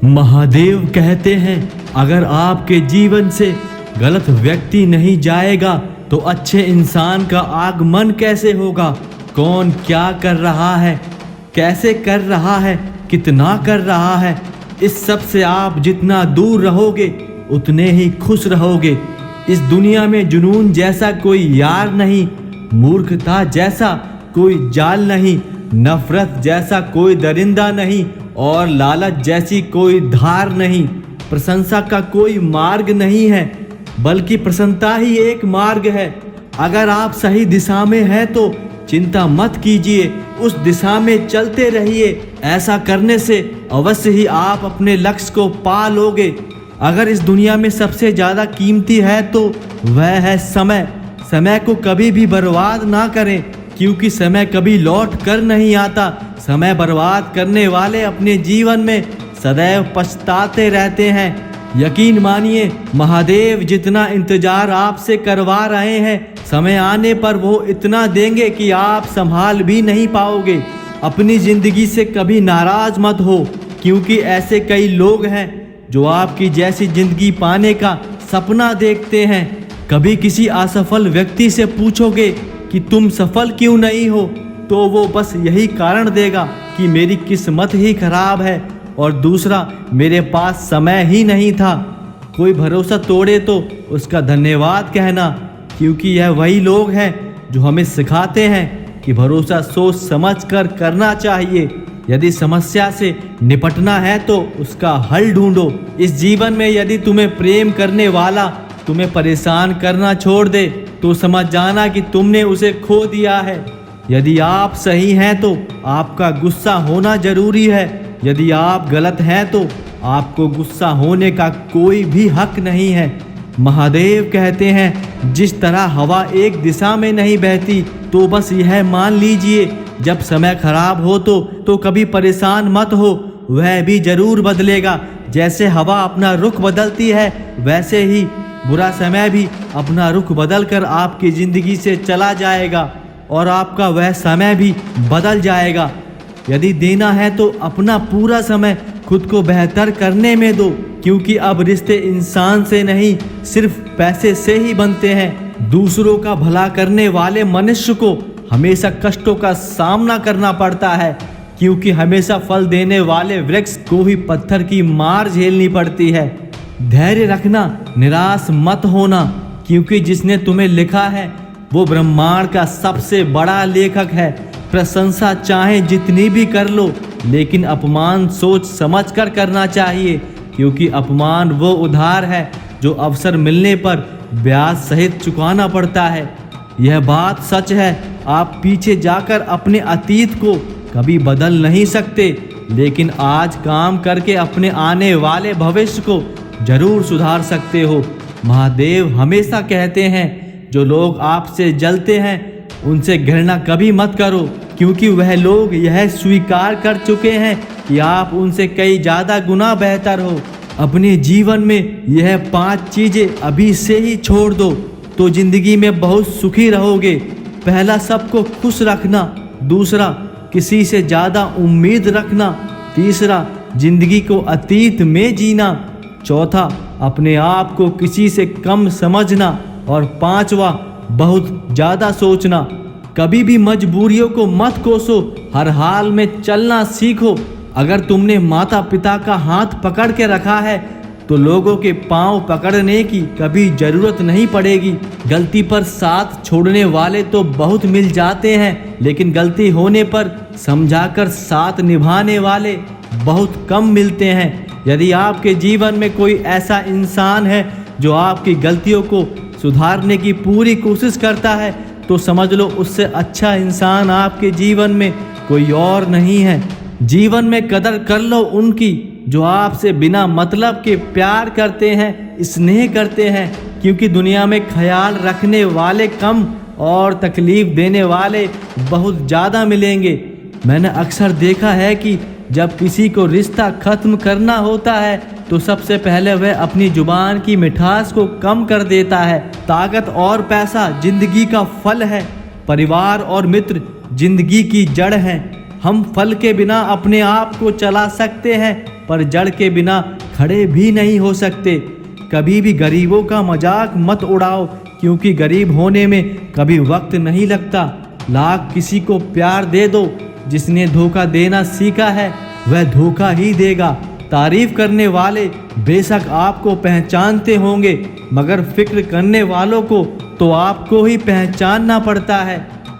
महादेव कहते हैं, अगर आपके जीवन से गलत व्यक्ति नहीं जाएगा तो अच्छे इंसान का आगमन कैसे होगा। कौन क्या कर रहा है, कैसे कर रहा है, कितना कर रहा है, इस सब से आप जितना दूर रहोगे उतने ही खुश रहोगे। इस दुनिया में जुनून जैसा कोई यार नहीं, मूर्खता जैसा कोई जाल नहीं, नफरत जैसा कोई दरिंदा नहीं और लालच जैसी कोई धार नहीं। प्रशंसा का कोई मार्ग नहीं है, बल्कि प्रसन्नता ही एक मार्ग है। अगर आप सही दिशा में हैं तो चिंता मत कीजिए, उस दिशा में चलते रहिए। ऐसा करने से अवश्य ही आप अपने लक्ष्य को पा लोगे। अगर इस दुनिया में सबसे ज़्यादा कीमती है तो वह है समय। समय को कभी भी बर्बाद ना करें, क्योंकि समय कभी लौट कर नहीं आता। समय बर्बाद करने वाले अपने जीवन में सदैव पछताते रहते हैं। यकीन मानिए, महादेव जितना इंतजार आपसे करवा रहे हैं, समय आने पर वो इतना देंगे कि आप संभाल भी नहीं पाओगे। अपनी ज़िंदगी से कभी नाराज़ मत हो, क्योंकि ऐसे कई लोग हैं जो आपकी जैसी ज़िंदगी पाने का सपना देखते हैं। कभी किसी असफल व्यक्ति से पूछोगे कि तुम सफल क्यों नहीं हो, तो वो बस यही कारण देगा कि मेरी किस्मत ही खराब है, और दूसरा, मेरे पास समय ही नहीं था। कोई भरोसा तोड़े तो उसका धन्यवाद कहना, क्योंकि यह वही लोग हैं जो हमें सिखाते हैं कि भरोसा सोच समझ कर करना चाहिए। यदि समस्या से निपटना है तो उसका हल ढूंढो। इस जीवन में यदि तुम्हें प्रेम करने वाला तुम्हें परेशान करना छोड़ दे तो समझ जाना कि तुमने उसे खो दिया है। यदि आप सही हैं तो आपका गुस्सा होना जरूरी है, यदि आप गलत हैं तो आपको गुस्सा होने का कोई भी हक नहीं है। महादेव कहते हैं, जिस तरह हवा एक दिशा में नहीं बहती, तो बस यह मान लीजिए, जब समय खराब हो तो कभी परेशान मत हो, वह भी जरूर बदलेगा। जैसे हवा अपना रुख बदलती है, वैसे ही बुरा समय भी अपना रुख बदल कर आपकी ज़िंदगी से चला जाएगा और आपका वह समय भी बदल जाएगा। यदि देना है तो अपना पूरा समय खुद को बेहतर करने में दो, क्योंकि अब रिश्ते इंसान से नहीं, सिर्फ पैसे से ही बनते हैं। दूसरों का भला करने वाले मनुष्य को हमेशा कष्टों का सामना करना पड़ता है, क्योंकि हमेशा फल देने वाले वृक्ष को ही पत्थर की मार झेलनी पड़ती है। धैर्य रखना, निराश मत होना, क्योंकि जिसने तुम्हें लिखा है वो ब्रह्मांड का सबसे बड़ा लेखक है। प्रशंसा चाहे जितनी भी कर लो, लेकिन अपमान सोच समझ कर करना चाहिए, क्योंकि अपमान वो उधार है जो अवसर मिलने पर ब्याज सहित चुकाना पड़ता है। यह बात सच है, आप पीछे जाकर अपने अतीत को कभी बदल नहीं सकते, लेकिन आज काम करके अपने आने वाले भविष्य को जरूर सुधार सकते हो। महादेव हमेशा कहते हैं, जो लोग आपसे जलते हैं उनसे घृणा कभी मत करो, क्योंकि वह लोग यह स्वीकार कर चुके हैं कि आप उनसे कई ज़्यादा गुना बेहतर हो। अपने जीवन में यह 5 चीज़ें अभी से ही छोड़ दो तो ज़िंदगी में बहुत सुखी रहोगे। पहला, सबको खुश रखना। दूसरा, किसी से ज़्यादा उम्मीद रखना। तीसरा, ज़िंदगी को अतीत में जीना। चौथा, अपने आप को किसी से कम समझना। और पांचवा, बहुत ज़्यादा सोचना। कभी भी मजबूरियों को मत कोसो, हर हाल में चलना सीखो। अगर तुमने माता पिता का हाथ पकड़ के रखा है तो लोगों के पांव पकड़ने की कभी ज़रूरत नहीं पड़ेगी। गलती पर साथ छोड़ने वाले तो बहुत मिल जाते हैं, लेकिन गलती होने पर समझाकर साथ निभाने वाले बहुत कम मिलते हैं। यदि आपके जीवन में कोई ऐसा इंसान है जो आपकी गलतियों को सुधारने की पूरी कोशिश करता है, तो समझ लो उससे अच्छा इंसान आपके जीवन में कोई और नहीं है। जीवन में कदर कर लो उनकी जो आपसे बिना मतलब के प्यार करते हैं, स्नेह करते हैं, क्योंकि दुनिया में ख्याल रखने वाले कम और तकलीफ देने वाले बहुत ज़्यादा मिलेंगे। मैंने अक्सर देखा है कि जब किसी को रिश्ता खत्म करना होता है तो सबसे पहले वह अपनी जुबान की मिठास को कम कर देता है। ताकत और पैसा जिंदगी का फल है, परिवार और मित्र जिंदगी की जड़ है। हम फल के बिना अपने आप को चला सकते हैं, पर जड़ के बिना खड़े भी नहीं हो सकते। कभी भी गरीबों का मजाक मत उड़ाओ, क्योंकि गरीब होने में कभी वक्त नहीं लगता। लाख किसी को प्यार दे दो, जिसने धोखा देना सीखा है वह धोखा ही देगा। तारीफ करने वाले बेशक आपको पहचानते होंगे, मगर फिक्र करने वालों को तो आपको ही पहचानना पड़ता है।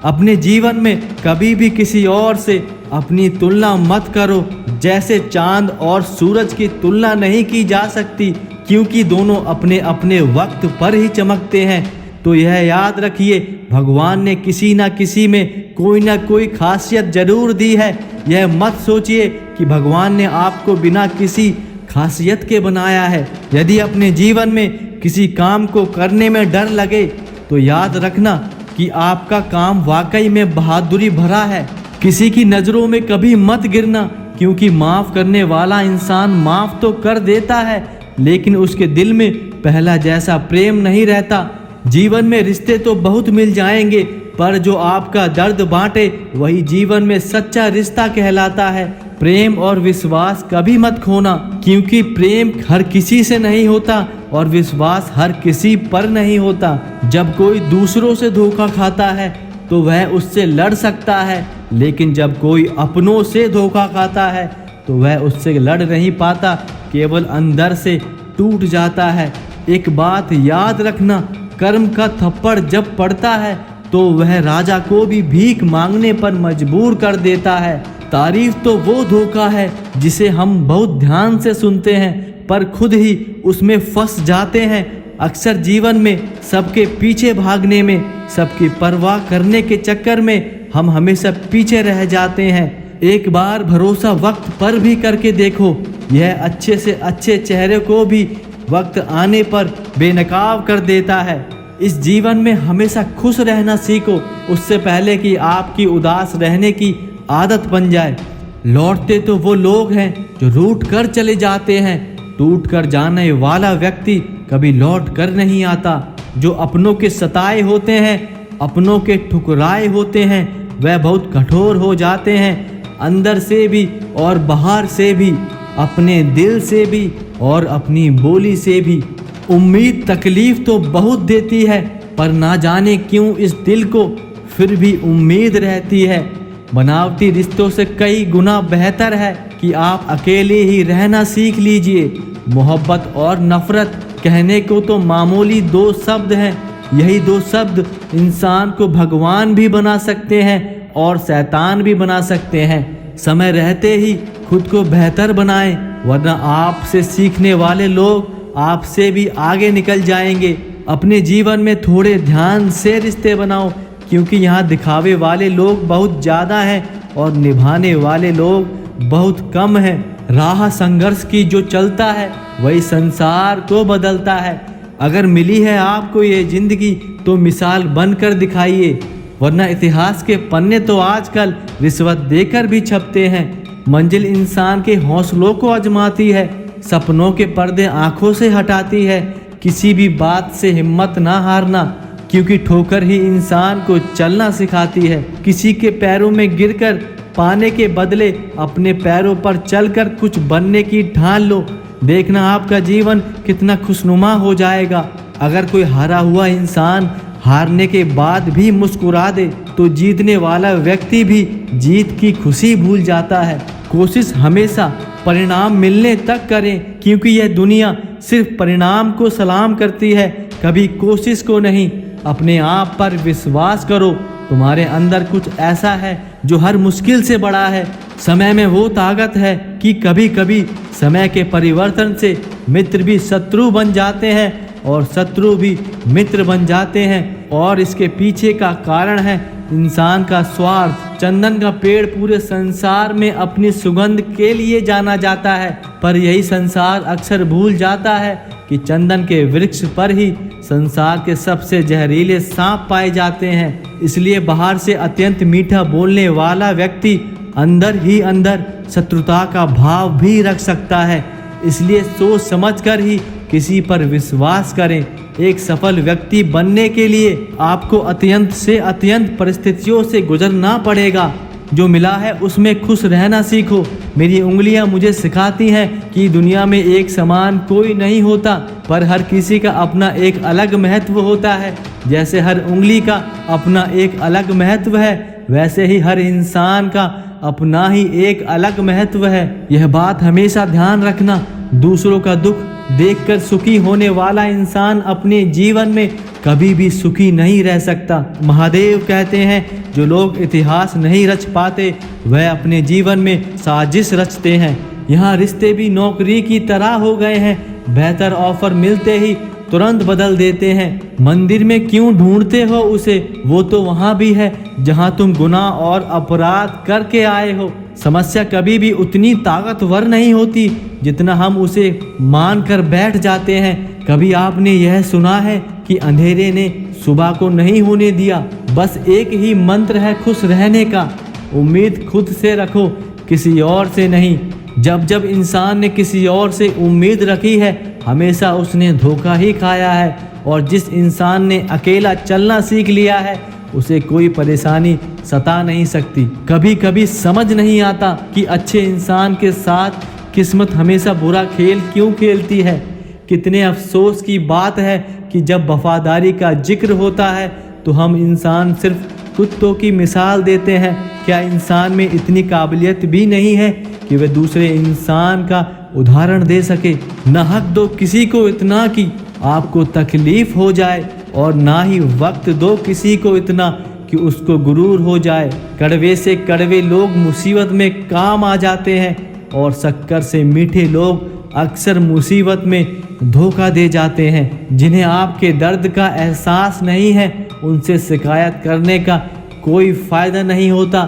अपने जीवन में कभी भी किसी और से अपनी तुलना मत करो। जैसे चांद और सूरज की तुलना नहीं की जा सकती, क्योंकि दोनों अपने अपने वक्त पर ही चमकते हैं। तो यह याद रखिए, भगवान ने किसी न किसी में कोई ना कोई खासियत जरूर दी है। यह मत सोचिए कि भगवान ने आपको बिना किसी खासियत के बनाया है। यदि अपने जीवन में किसी काम को करने में डर लगे तो याद रखना कि आपका काम वाकई में बहादुरी भरा है। किसी की नज़रों में कभी मत गिरना, क्योंकि माफ़ करने वाला इंसान माफ़ तो कर देता है, लेकिन उसके दिल में पहला जैसा प्रेम नहीं रहता। जीवन में रिश्ते तो बहुत मिल जाएंगे, पर जो आपका दर्द बांटे वही जीवन में सच्चा रिश्ता कहलाता है। प्रेम और विश्वास कभी मत खोना, क्योंकि प्रेम हर किसी से नहीं होता और विश्वास हर किसी पर नहीं होता। जब कोई दूसरों से धोखा खाता है तो वह उससे लड़ सकता है, लेकिन जब कोई अपनों से धोखा खाता है तो वह उससे लड़ नहीं पाता, केवल अंदर से टूट जाता है। एक बात याद रखना, कर्म का थप्पड़ जब पड़ता है तो वह राजा को भी भीख मांगने पर मजबूर कर देता है। तारीफ तो वो धोखा है जिसे हम बहुत ध्यान से सुनते हैं, पर खुद ही उसमें फंस जाते हैं। अक्सर जीवन में सबके पीछे भागने में, सबकी परवाह करने के चक्कर में हम हमेशा पीछे रह जाते हैं। एक बार भरोसा वक्त पर भी करके देखो, यह अच्छे से अच्छे चेहरे को भी वक्त आने पर बेनकाब कर देता है। इस जीवन में हमेशा खुश रहना सीखो, उससे पहले कि आपकी उदास रहने की आदत बन जाए। लौटते तो वो लोग हैं जो रूठ कर चले जाते हैं, टूट कर जाने वाला व्यक्ति कभी लौट कर नहीं आता। जो अपनों के सताए होते हैं, अपनों के ठुकराए होते हैं, वह बहुत कठोर हो जाते हैं, अंदर से भी और बाहर से भी, अपने दिल से भी और अपनी बोली से भी। उम्मीद तकलीफ तो बहुत देती है, पर ना जाने क्यों इस दिल को फिर भी उम्मीद रहती है। बनावटी रिश्तों से कई गुना बेहतर है कि आप अकेले ही रहना सीख लीजिए। मोहब्बत और नफरत कहने को तो मामूली दो शब्द हैं, यही दो शब्द इंसान को भगवान भी बना सकते हैं और शैतान भी बना सकते हैं। समय रहते ही खुद को बेहतर बनाएं, वरना आपसे सीखने वाले लोग आपसे भी आगे निकल जाएंगे। अपने जीवन में थोड़े ध्यान से रिश्ते बनाओ, क्योंकि यहाँ दिखावे वाले लोग बहुत ज़्यादा हैं और निभाने वाले लोग बहुत कम हैं। राह संघर्ष की जो चलता है वही संसार को बदलता है। अगर मिली है आपको ये जिंदगी तो मिसाल बनकर दिखाइए, वरना इतिहास के पन्ने तो आजकल रिश्वत देकर भी छपते हैं। मंजिल इंसान के हौसलों को आजमाती है, सपनों के पर्दे आंखों से हटाती है। किसी भी बात से हिम्मत ना हारना, क्योंकि ठोकर ही इंसान को चलना सिखाती है। किसी के पैरों में गिरकर पाने के बदले अपने पैरों पर चलकर कुछ बनने की ठान लो, देखना आपका जीवन कितना खुशनुमा हो जाएगा। अगर कोई हारा हुआ इंसान हारने के बाद भी मुस्कुरा दे तो जीतने वाला व्यक्ति भी जीत की खुशी भूल जाता है। कोशिश हमेशा परिणाम मिलने तक करें, क्योंकि यह दुनिया सिर्फ परिणाम को सलाम करती है, कभी कोशिश को नहीं। अपने आप पर विश्वास करो, तुम्हारे अंदर कुछ ऐसा है जो हर मुश्किल से बड़ा है। समय में वो ताकत है कि कभी कभी समय के परिवर्तन से मित्र भी शत्रु बन जाते हैं और शत्रु भी मित्र बन जाते हैं, और इसके पीछे का कारण है इंसान का स्वार्थ। चंदन का पेड़ पूरे संसार में अपनी सुगंध के लिए जाना जाता है, पर यही संसार अक्सर भूल जाता है कि चंदन के वृक्ष पर ही संसार के सबसे जहरीले सांप पाए जाते हैं। इसलिए बाहर से अत्यंत मीठा बोलने वाला व्यक्ति अंदर ही अंदर शत्रुता का भाव भी रख सकता है। इसलिए सोच समझकर ही किसी पर विश्वास करें। एक सफल व्यक्ति बनने के लिए आपको अत्यंत से अत्यंत परिस्थितियों से गुजरना पड़ेगा। जो मिला है उसमें खुश रहना सीखो। मेरी उंगलियां मुझे सिखाती हैं कि दुनिया में एक समान कोई नहीं होता, पर हर किसी का अपना एक अलग महत्व होता है। जैसे हर उंगली का अपना एक अलग महत्व है, वैसे ही हर इंसान का अपना ही एक अलग महत्व है। यह बात हमेशा ध्यान रखना। दूसरों का दुख देखकर सुखी होने वाला इंसान अपने जीवन में कभी भी सुखी नहीं रह सकता। महादेव कहते हैं, जो लोग इतिहास नहीं रच पाते वह अपने जीवन में साजिश रचते हैं। यहाँ रिश्ते भी नौकरी की तरह हो गए हैं, बेहतर ऑफर मिलते ही तुरंत बदल देते हैं। मंदिर में क्यों ढूंढते हो उसे, वो तो वहाँ भी है जहाँ तुम गुनाह और अपराध करके आए हो। समस्या कभी भी उतनी ताकतवर नहीं होती जितना हम उसे मान कर बैठ जाते हैं। कभी आपने यह सुना है कि अंधेरे ने सुबह को नहीं होने दिया। बस एक ही मंत्र है खुश रहने का, उम्मीद खुद से रखो, किसी और से नहीं। जब जब इंसान ने किसी और से उम्मीद रखी है, हमेशा उसने धोखा ही खाया है। और जिस इंसान ने अकेला चलना सीख लिया है, उसे कोई परेशानी सता नहीं सकती। कभी कभी समझ नहीं आता कि अच्छे इंसान के साथ किस्मत हमेशा बुरा खेल क्यों खेलती है। कितने अफसोस की बात है कि जब वफादारी का जिक्र होता है तो हम इंसान सिर्फ कुत्तों की मिसाल देते हैं। क्या इंसान में इतनी काबिलियत भी नहीं है कि वह दूसरे इंसान का उदाहरण दे सके? न हक दो किसी को इतना कि आपको तकलीफ हो जाए, और ना ही वक्त दो किसी को इतना कि उसको गुरूर हो जाए। कड़वे से कड़वे लोग मुसीबत में काम आ जाते हैं, और शक्कर से मीठे लोग अक्सर मुसीबत में धोखा दे जाते हैं। जिन्हें आपके दर्द का एहसास नहीं है, उनसे शिकायत करने का कोई फ़ायदा नहीं होता,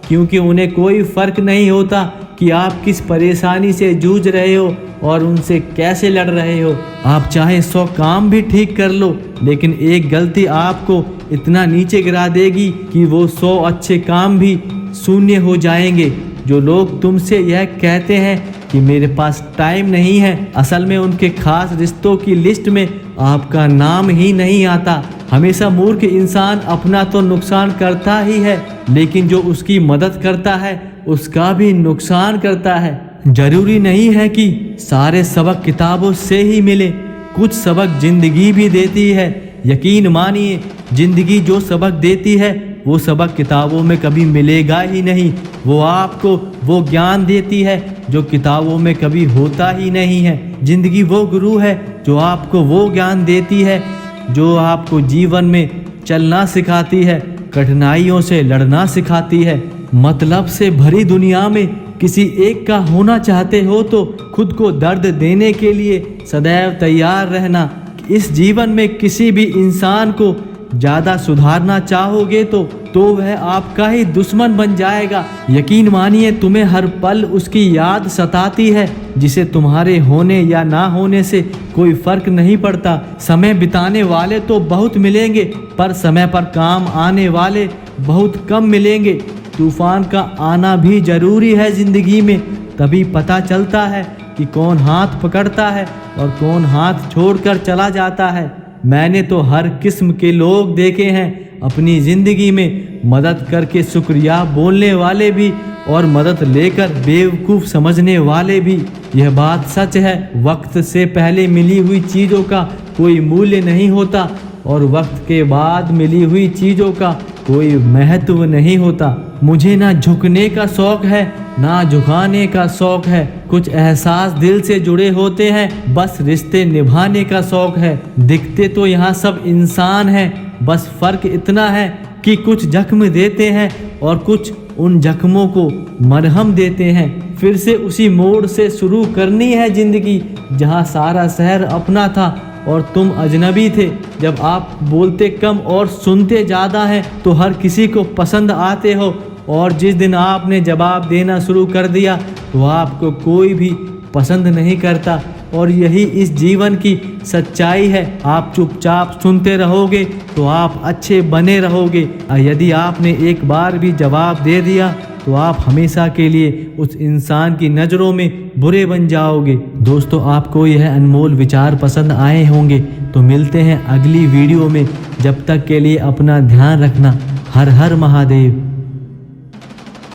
क्योंकि उन्हें कोई फ़र्क नहीं होता कि आप किस परेशानी से जूझ रहे हो और उनसे कैसे लड़ रहे हो। आप चाहे 100 काम भी ठीक कर लो, लेकिन एक गलती आपको इतना नीचे गिरा देगी कि वो 100 अच्छे काम भी शून्य हो जाएंगे। जो लोग तुमसे यह कहते हैं कि मेरे पास टाइम नहीं है, असल में उनके खास रिश्तों की लिस्ट में आपका नाम ही नहीं आता। हमेशा मूर्ख इंसान अपना तो नुकसान करता ही है, लेकिन जो उसकी मदद करता है उसका भी नुकसान करता है। जरूरी नहीं है कि सारे सबक किताबों से ही मिले, कुछ सबक जिंदगी भी देती है। यकीन मानिए, जिंदगी जो सबक देती है वो सबक किताबों में कभी मिलेगा ही नहीं। वो आपको वो ज्ञान देती है जो किताबों में कभी होता ही नहीं है। जिंदगी वो गुरु है जो आपको वो ज्ञान देती है जो आपको जीवन में चलना सिखाती है, कठिनाइयों से लड़ना सिखाती है। मतलब से भरी दुनिया में किसी एक का होना चाहते हो तो खुद को दर्द देने के लिए सदैव तैयार रहना। इस जीवन में किसी भी इंसान को ज़्यादा सुधारना चाहोगे तो वह आपका ही दुश्मन बन जाएगा। यकीन मानिए, तुम्हें हर पल उसकी याद सताती है, जिसे तुम्हारे होने या ना होने से कोई फर्क नहीं पड़ता। समय बिताने वाले तो बहुत मिलेंगे, पर समय पर काम आने वाले बहुत कम मिलेंगे। तूफान का आना भी जरूरी है जिंदगी में, तभी पता चलता है कि कौन हाथ पकड़ता है और कौन हाथ छोड़कर चला जाता है। मैंने तो हर किस्म के लोग देखे हैं अपनी ज़िंदगी में, मदद करके शुक्रिया बोलने वाले भी और मदद लेकर बेवकूफ़ समझने वाले भी। यह बात सच है, वक्त से पहले मिली हुई चीज़ों का कोई मूल्य नहीं होता और वक्त के बाद मिली हुई चीज़ों का कोई महत्व नहीं होता। मुझे ना झुकने का शौक़ है ना झुकाने का शौक़ है। कुछ एहसास दिल से जुड़े होते हैं, बस रिश्ते निभाने का शौक़ है। दिखते तो यहाँ सब इंसान हैं, बस फ़र्क इतना है कि कुछ जख्म देते हैं और कुछ उन जख्मों को मरहम देते हैं। फिर से उसी मोड़ से शुरू करनी है ज़िंदगी जहाँ सारा शहर अपना था और तुम अजनबी थे। जब आप बोलते कम और सुनते ज़्यादा हैं तो हर किसी को पसंद आते हो, और जिस दिन आपने जवाब देना शुरू कर दिया तो आपको कोई भी पसंद नहीं करता। और यही इस जीवन की सच्चाई है। आप चुपचाप सुनते रहोगे तो आप अच्छे बने रहोगे, और यदि आपने एक बार भी जवाब दे दिया तो आप हमेशा के लिए उस इंसान की नज़रों में बुरे बन जाओगे। दोस्तों, आपको यह अनमोल विचार पसंद आए होंगे तो मिलते हैं अगली वीडियो में। जब तक के लिए अपना ध्यान रखना। हर हर महादेव।